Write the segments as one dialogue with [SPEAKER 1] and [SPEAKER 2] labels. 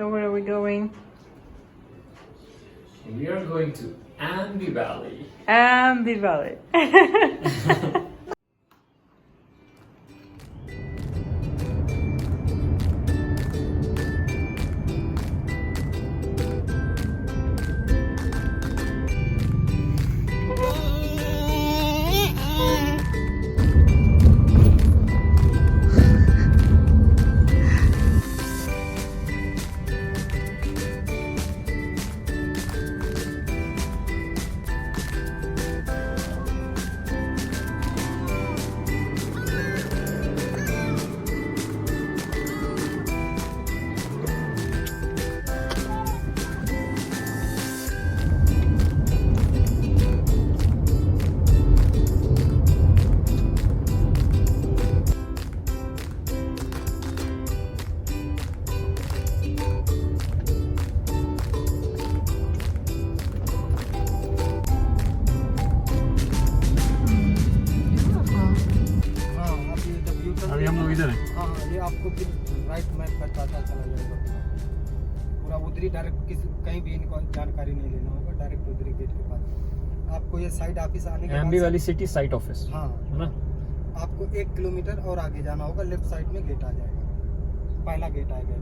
[SPEAKER 1] So where are we going?
[SPEAKER 2] We are going to AAMBY Valley.
[SPEAKER 1] AAMBY Valley.
[SPEAKER 2] अभी हम लोग इधर हैं।
[SPEAKER 3] हाँ ये आपको फिर राइट मैप बताता चला जाएगा पूरा उधरी डायरेक्ट कहीं भी इनको जानकारी नहीं लेना होगा, डायरेक्ट उधरी गेट के पास आपको ये साइड ऑफिस आने के बाद
[SPEAKER 2] AAMBY Valley City site office.
[SPEAKER 3] हाँ
[SPEAKER 2] है ना?
[SPEAKER 3] आपको 1 किलोमीटर और आगे जाना होगा, लेफ्ट साइड में गेट आ जाएगा, पहला गेट आएगा।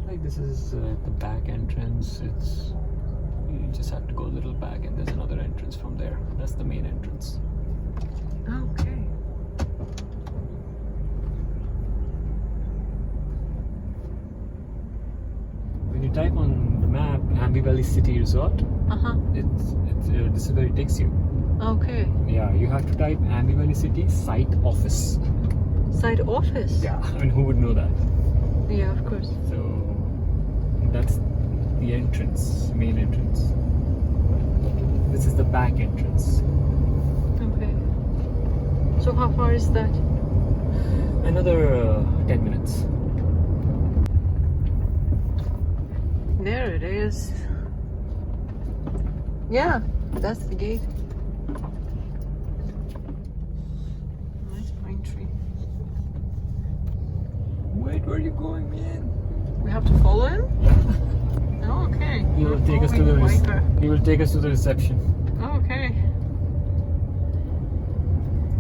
[SPEAKER 2] Like this is the back entrance. You just have to go a little back and there's another entrance from there. That's the main entrance.
[SPEAKER 1] Okay.
[SPEAKER 2] When you type on the map AAMBY Valley City Resort, this is where it takes you.
[SPEAKER 1] Okay.
[SPEAKER 2] Yeah, you have to type AAMBY Valley City site office.
[SPEAKER 1] Side office?
[SPEAKER 2] Yeah, I mean, who would know that?
[SPEAKER 1] Yeah, of course.
[SPEAKER 2] So that's the entrance, main entrance. This is the back entrance.
[SPEAKER 1] Okay. So how far is that?
[SPEAKER 2] Another 10 minutes.
[SPEAKER 1] There it is. Yeah, that's the gate. Nice pine tree.
[SPEAKER 2] Wait, where are you going, man?
[SPEAKER 1] We have to follow him? Oh, okay.
[SPEAKER 2] He will take us to the he will take us to the reception.
[SPEAKER 1] Okay.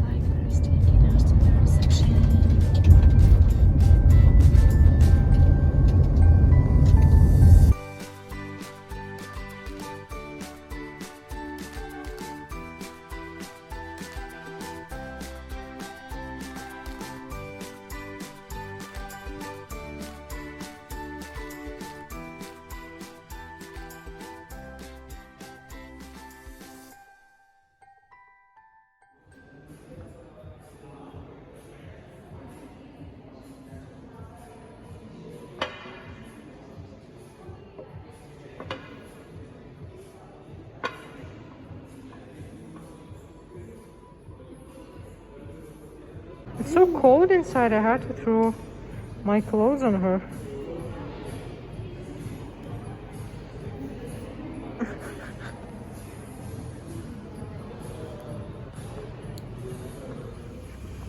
[SPEAKER 1] Biker is taking us to the reception. It's so cold inside, I had to throw my clothes on her.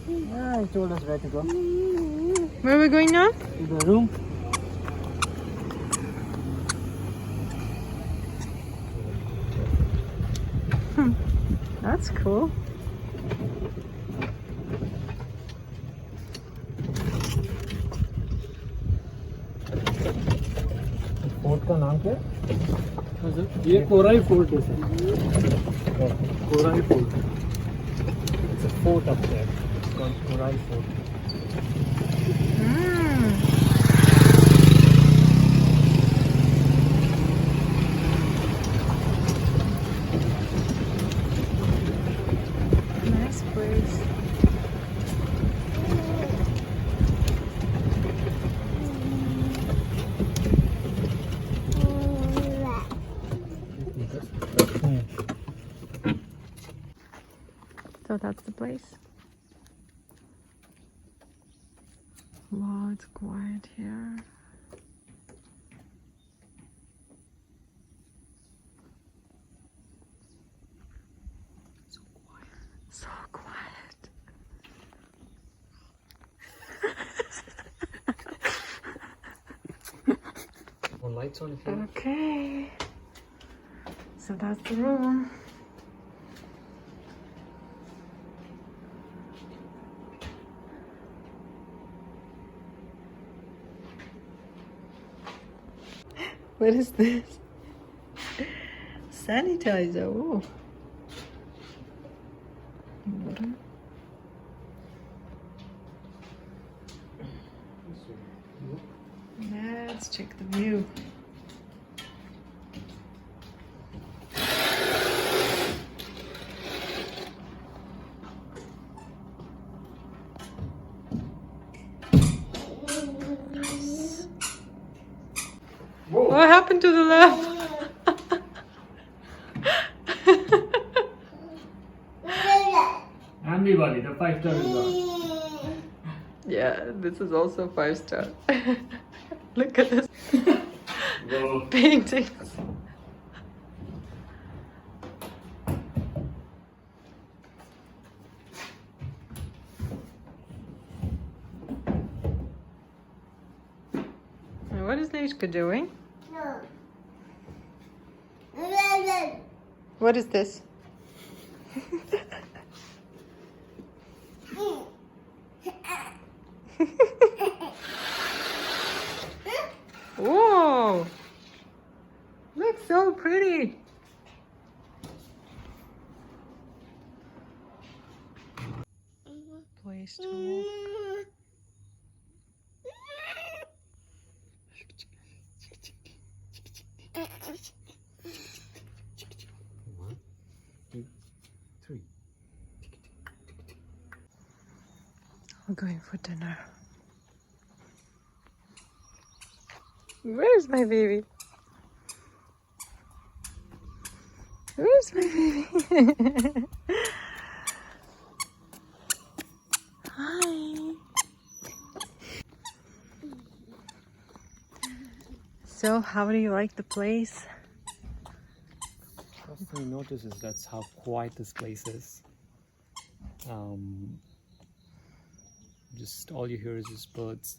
[SPEAKER 3] Yeah, he told us where to go.
[SPEAKER 1] Where are we going now?
[SPEAKER 3] To the room.
[SPEAKER 1] That's cool.
[SPEAKER 2] Fort का नाम क्या है?
[SPEAKER 3] ये Core i fort है sir.
[SPEAKER 2] Core i fort. It's a fort up there. It's called Korai Fort.
[SPEAKER 1] Nice place. So that's the place. Wow, it's quiet here. So quiet. So quiet.
[SPEAKER 2] lights on if you want.
[SPEAKER 1] Okay. So that's the room. What is this? Sanitizer. Oh. Water. Let's check the view. What happened to the left?
[SPEAKER 2] AAMBY Valley, the 5-star resort.
[SPEAKER 1] Yeah, this is also 5-star. Look at this
[SPEAKER 2] Whoa.
[SPEAKER 1] painting. And what is Nishka doing? What is this? Whoa! Looks so pretty. Place to walk.
[SPEAKER 2] One, two, three.
[SPEAKER 1] We're going for dinner. Where's my baby? Where's my baby? Hi. So, how do you like the place?
[SPEAKER 2] First thing you notice is that's how quiet this place is. Just all you hear is just birds.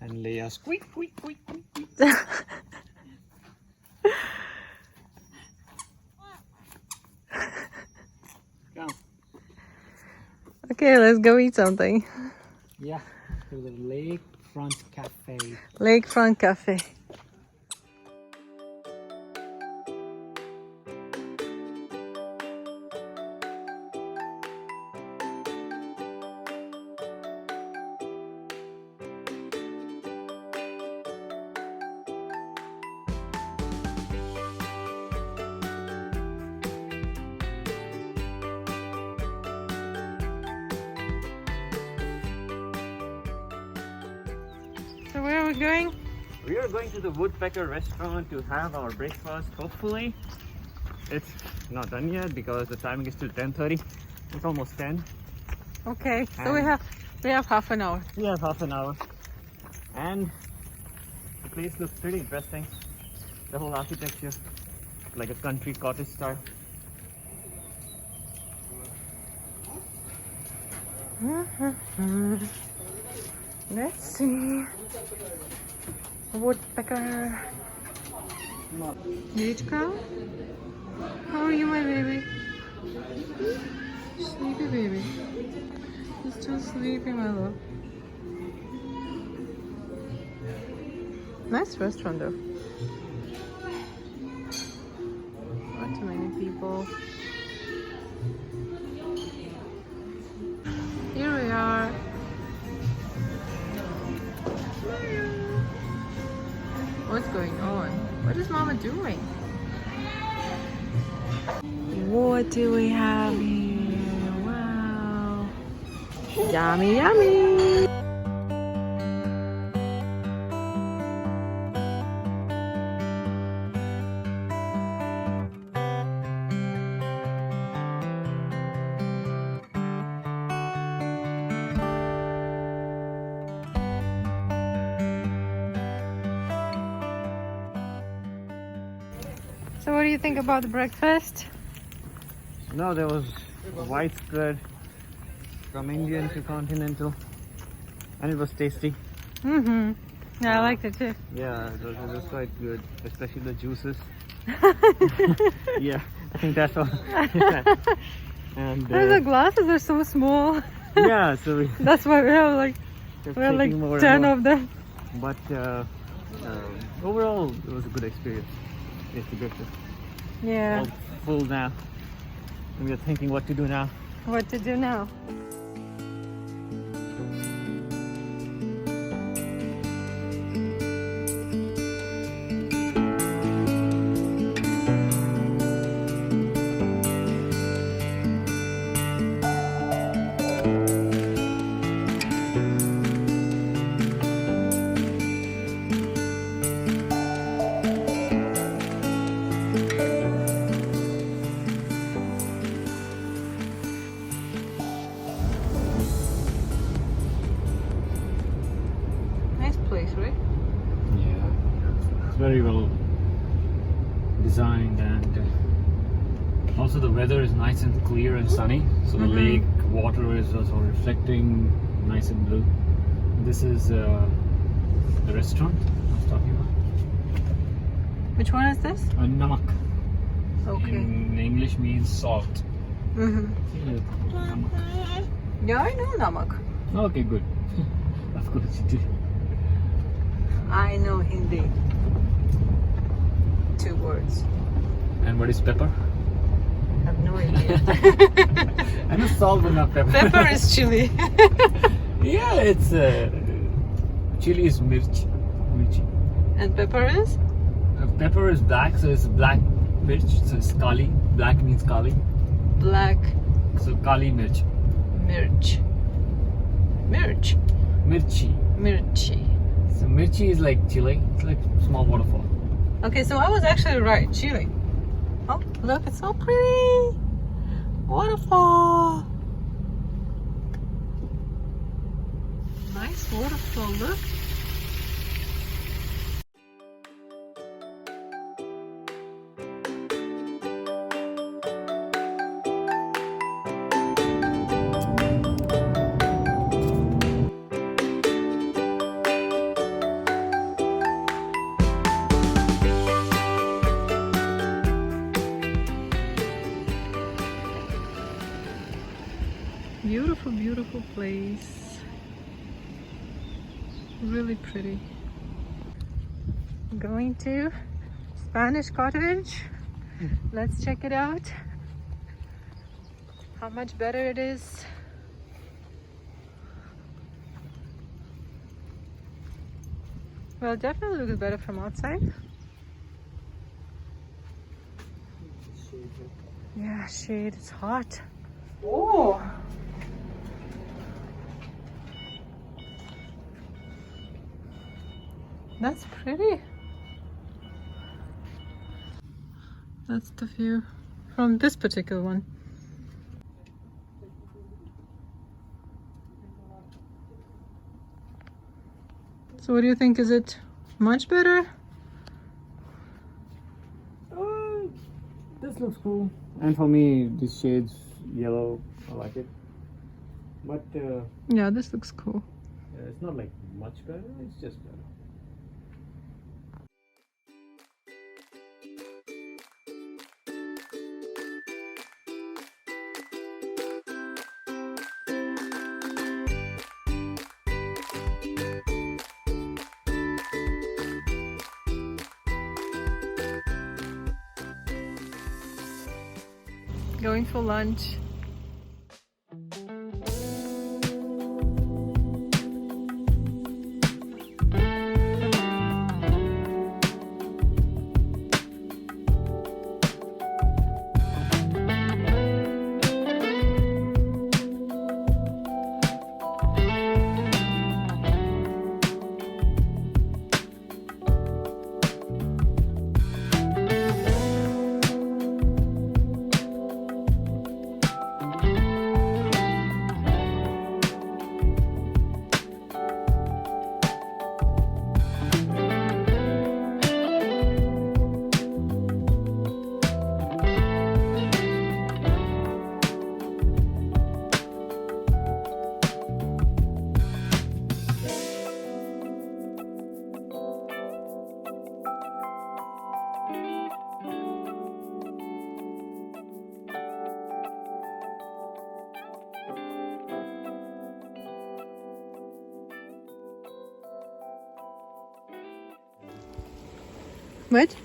[SPEAKER 2] And Leia squeak, squeak, squeak, squeak, squeak. Come.
[SPEAKER 1] Okay, let's go eat something.
[SPEAKER 2] Yeah, to the Lakefront Cafe.
[SPEAKER 1] Lakefront Cafe. So where are we going?
[SPEAKER 2] We are going to the Woodpecker Restaurant to have our breakfast, hopefully. It's not done yet because the timing is till 10:30. It's almost 10.
[SPEAKER 1] Okay, so we have half an hour.
[SPEAKER 2] We have half an hour. And the place looks pretty interesting. The whole architecture, like a country cottage style.
[SPEAKER 1] Let's see. Woodpecker. Nijka? How are you, my baby? Sleepy baby. He's still sleeping, my love. Nice restaurant though. Not too many people. Here we are. What's going on? What is Mama doing? What do we have here? Wow. Yummy, yummy. So what do you think about the breakfast?
[SPEAKER 2] No, there was widespread from Indian to continental, and it was tasty.
[SPEAKER 1] Mm-hmm. Yeah, I liked it too.
[SPEAKER 2] Yeah, it was quite good, especially the juices. Yeah, I think that's all. Yeah. And
[SPEAKER 1] The glasses are so small.
[SPEAKER 2] yeah, so
[SPEAKER 1] That's why we have like
[SPEAKER 2] we're taking more
[SPEAKER 1] 10
[SPEAKER 2] and more.
[SPEAKER 1] of them.
[SPEAKER 2] But overall, it was a good experience. It's good.
[SPEAKER 1] Yeah.
[SPEAKER 2] All full now. And we're thinking what to do now.
[SPEAKER 1] What to do now? Nice place, right?
[SPEAKER 2] Yeah, it's very well designed, and also the weather is nice and clear and sunny. So the lake water is also reflecting nice and blue. This is the restaurant I was talking about.
[SPEAKER 1] Which one is this?
[SPEAKER 2] Namak.
[SPEAKER 1] Okay.
[SPEAKER 2] In English means salt.
[SPEAKER 1] Mm-hmm.
[SPEAKER 2] Namak.
[SPEAKER 1] Yeah, I know namak.
[SPEAKER 2] Okay, good. Of course you do.
[SPEAKER 1] I know Hindi. 2 words.
[SPEAKER 2] And what is pepper?
[SPEAKER 1] I have no idea.
[SPEAKER 2] I know salt, but not pepper.
[SPEAKER 1] Pepper is chili.
[SPEAKER 2] Yeah, it's chili is mirchi.
[SPEAKER 1] And pepper is?
[SPEAKER 2] Pepper is black, so it's black mirch. So it's kali. Black means kali.
[SPEAKER 1] Black
[SPEAKER 2] So kali mirch.
[SPEAKER 1] mirch. Mirch.
[SPEAKER 2] Mirchi.
[SPEAKER 1] Mirchi.
[SPEAKER 2] So mirchi is like chili. It's like small waterfall.
[SPEAKER 1] Okay, so I was actually right. Chile. Oh, look, it's so pretty. Waterfall. Nice waterfall, look. Beautiful, beautiful place. Really pretty. Going to Spanish cottage. Let's check it out. How much better it is. Well, it definitely looks better from outside. Yeah, shade. It's hot. Oh. That's pretty. That's the view from this particular one. So what do you think? Is it much better?
[SPEAKER 2] This looks cool. And for me, this shade's yellow. I like it. But
[SPEAKER 1] Yeah, this looks cool.
[SPEAKER 2] it's not like much better. It's just better.
[SPEAKER 1] Going for lunch. What?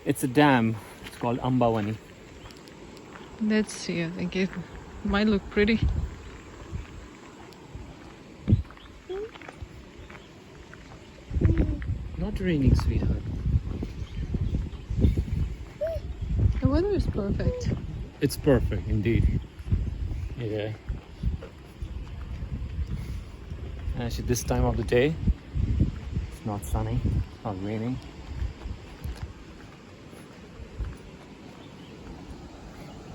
[SPEAKER 2] It's a dam. It's called AAMBY.
[SPEAKER 1] Let's see. I think it might look pretty.
[SPEAKER 2] Not raining, sweetheart.
[SPEAKER 1] The weather is perfect.
[SPEAKER 2] It's perfect indeed. Yeah. Actually, this time of the day, it's not sunny, not raining.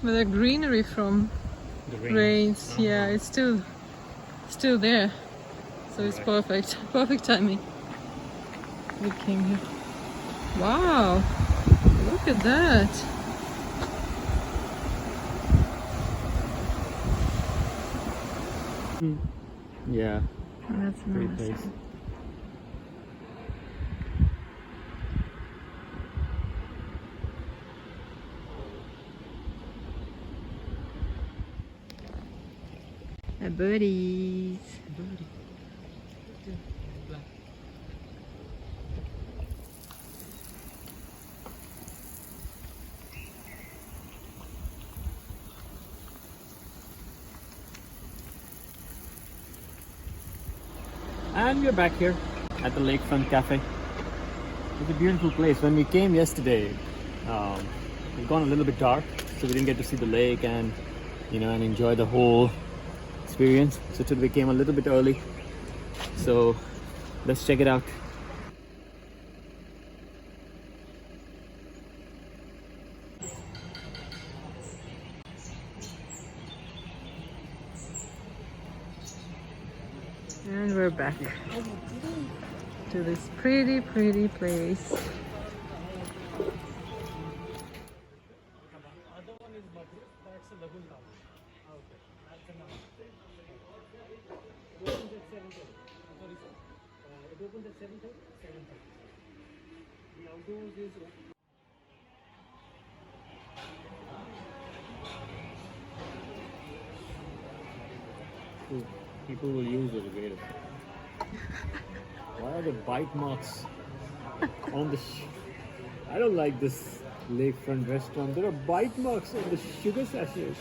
[SPEAKER 1] But the greenery from
[SPEAKER 2] The rain.
[SPEAKER 1] rains, yeah, it's still there. So it's perfect. Perfect timing. We came here. Wow! Look at that.
[SPEAKER 2] Yeah,
[SPEAKER 1] That's
[SPEAKER 2] great
[SPEAKER 1] nice.
[SPEAKER 2] place.
[SPEAKER 1] The birdies.
[SPEAKER 2] And we're back here at the Lakefront Cafe. It's a beautiful place. When we came yesterday, it gone a little bit dark, so we didn't get to see the lake and and enjoy the whole experience. So today we came a little bit early. So let's check it out.
[SPEAKER 1] And we're back to this pretty place.
[SPEAKER 2] People will use it later. Why are the bite marks on the I don't like this Lakefront restaurant. There are bite marks on the sugar sachets.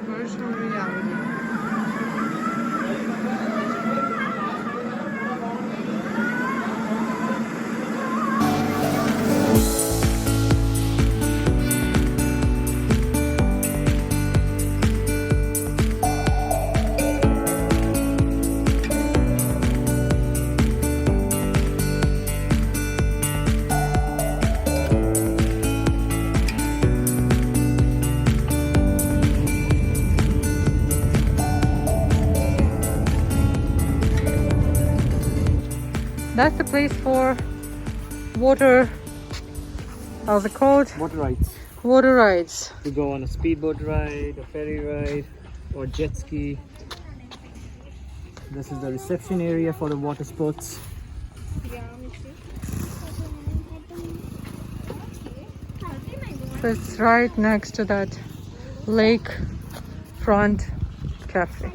[SPEAKER 2] Virtual reality. That's the place for water, how's it called? Water rides.
[SPEAKER 1] Water rides.
[SPEAKER 2] To go on a speedboat ride, a ferry ride, or jet ski. This is the reception area for the water sports.
[SPEAKER 1] So it's right next to that Lakefront Cafe.